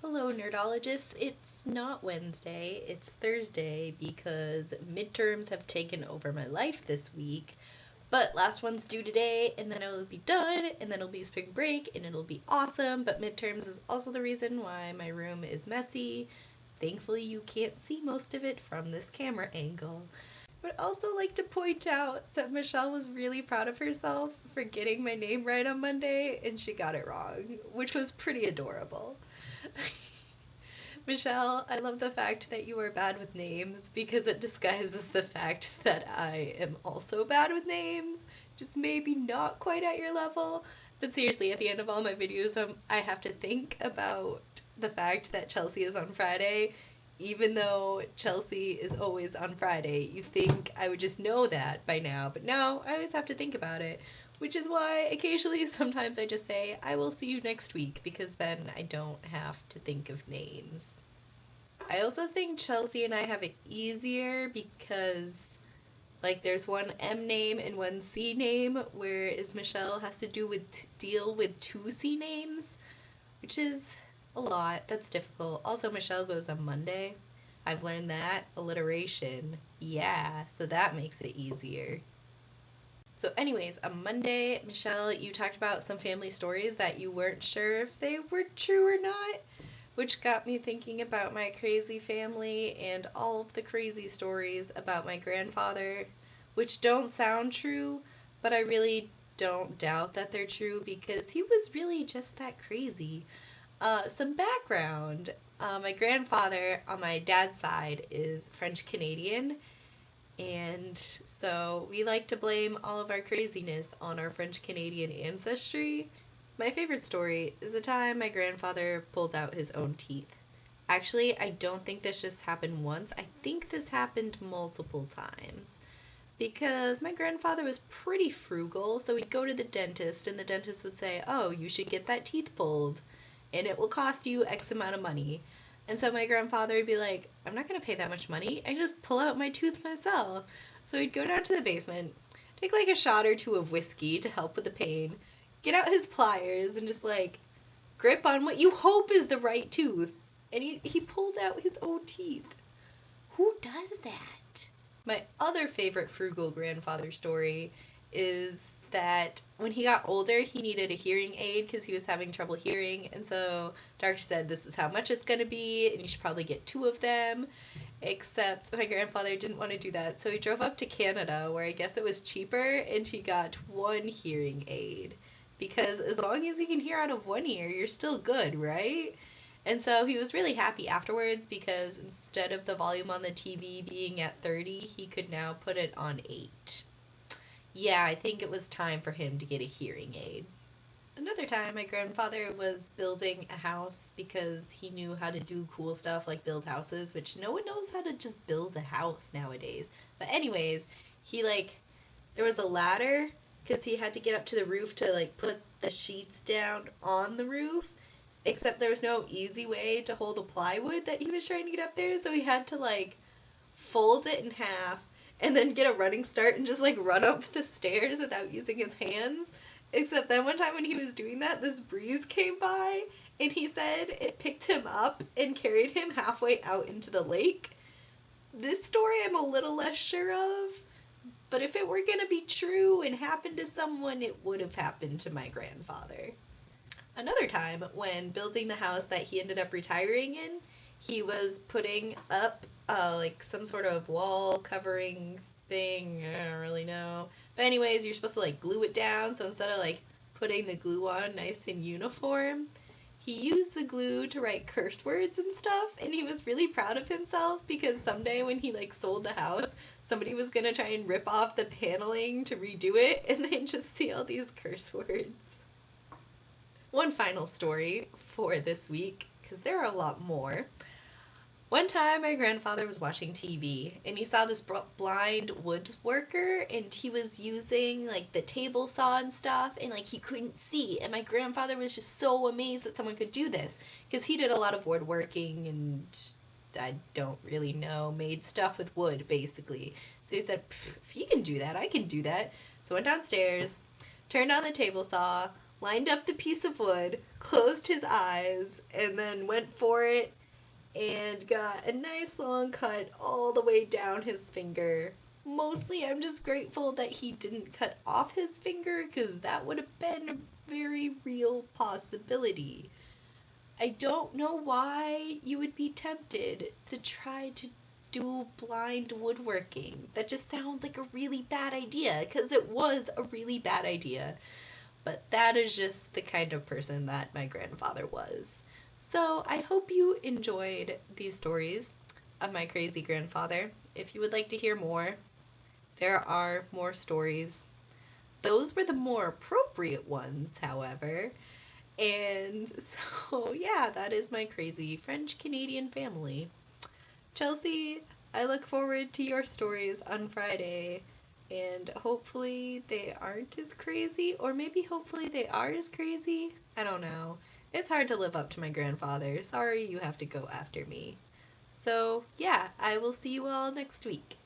Hello, nerdologists. It's not Wednesday, it's Thursday because midterms have taken over my life this week. But last one's due today, and then it'll be done, and then it'll be spring break, and it'll be awesome. But midterms is also the reason why my room is messy. Thankfully, you can't see most of it from this camera angle. Would also like to point out that Michelle was really proud of herself for getting my name right on Monday, and she got it wrong, which was pretty adorable. Michelle, I love the fact that you are bad with names because it disguises the fact that I am also bad with names. Just maybe not quite at your level. But seriously, at the end of all my videos, I have to think about the fact that Chelsea is on Friday. Even though Chelsea is always on Friday, you think I would just know that by now. But no, I always have to think about it. Which is why occasionally sometimes I just say, I will see you next week, because then I don't have to think of names. I also think Chelsea and I have it easier because, like, there's one M name and one C name, whereas Michelle has to deal with two C names, which is a lot. That's difficult. Also, Michelle goes on Monday. I've learned that. Alliteration. Yeah, so that makes it easier. So, anyways, on Monday, Michelle, you talked about some family stories that you weren't sure if they were true or not, which got me thinking about my crazy family and all of the crazy stories about my grandfather, which don't sound true, but I really don't doubt that they're true because he was really just that crazy. Some background. My grandfather on my dad's side is French Canadian, and so we like to blame all of our craziness on our French Canadian ancestry. My favorite story is the time my grandfather pulled out his own teeth. Actually, I don't think this just happened once. I think this happened multiple times. Because my grandfather was pretty frugal, so he'd go to the dentist, and the dentist would say, "Oh, you should get that teeth pulled, and it will cost you X amount of money." And so my grandfather would be like, "I'm not going to pay that much money. I can just pull out my tooth myself." So he'd go down to the basement, take like a shot or two of whiskey to help with the pain, get out his pliers, and just like grip on what you hope is the right tooth. And he pulled out his own teeth. Who does that? My other favorite frugal grandfather story is that when he got older, he needed a hearing aid because he was having trouble hearing. And so doctor said, "This is how much it's going to be, and you should probably get two of them." Except my grandfather didn't want to do that. So he drove up to Canada, where I guess it was cheaper, and he got one hearing aid. Because as long as you can hear out of one ear, you're still good, right? And so he was really happy afterwards because instead of the volume on the TV being at 30, he could now put it on 8. Yeah, I think it was time for him to get a hearing aid. Another time, my grandfather was building a house because he knew how to do cool stuff like build houses, which no one knows how to just build a house nowadays. But, anyways, there was a ladder because he had to get up to the roof to, like, put the sheets down on the roof. Except there was no easy way to hold the plywood that he was trying to get up there, so he had to, like, fold it in half and then get a running start and just, like, run up the stairs without using his hands. Except then one time when he was doing that, this breeze came by, and he said it picked him up and carried him halfway out into the lake. This story I'm a little less sure of, but if it were gonna be true and happened to someone, it would have happened to my grandfather. Another time, when building the house that he ended up retiring in, he was putting up like some sort of wall covering thing. I don't really know. But anyways, you're supposed to like glue it down. So instead of like putting the glue on nice and uniform, he used the glue to write curse words and stuff. And he was really proud of himself because someday when he like sold the house, somebody was gonna try and rip off the paneling to redo it, and they'd just see all these curse words. One final story for this week, because there are a lot more. One time, my grandfather was watching TV and he saw this blind woodworker, and he was using like the table saw and stuff, and like he couldn't see. And my grandfather was just so amazed that someone could do this because he did a lot of woodworking and I don't really know, made stuff with wood basically. So he said, "If he can do that, I can do that." So I went downstairs, turned on the table saw, lined up the piece of wood, closed his eyes, and then went for it and got a nice long cut all the way down his finger. Mostly, I'm just grateful that he didn't cut off his finger because that would have been a very real possibility. I don't know why you would be tempted to try to do blind woodworking. That just sounds like a really bad idea because it was a really bad idea. But that is just the kind of person that my grandfather was. So I hope you enjoyed these stories of my crazy grandfather. If you would like to hear more, there are more stories. Those were the more appropriate ones, however. And so, yeah, that is my crazy French Canadian family. Chelsea, I look forward to your stories on Friday. And hopefully they aren't as crazy, or maybe hopefully they are as crazy. I don't know. It's hard to live up to my grandfather. Sorry you have to go after me. So, yeah, I will see you all next week.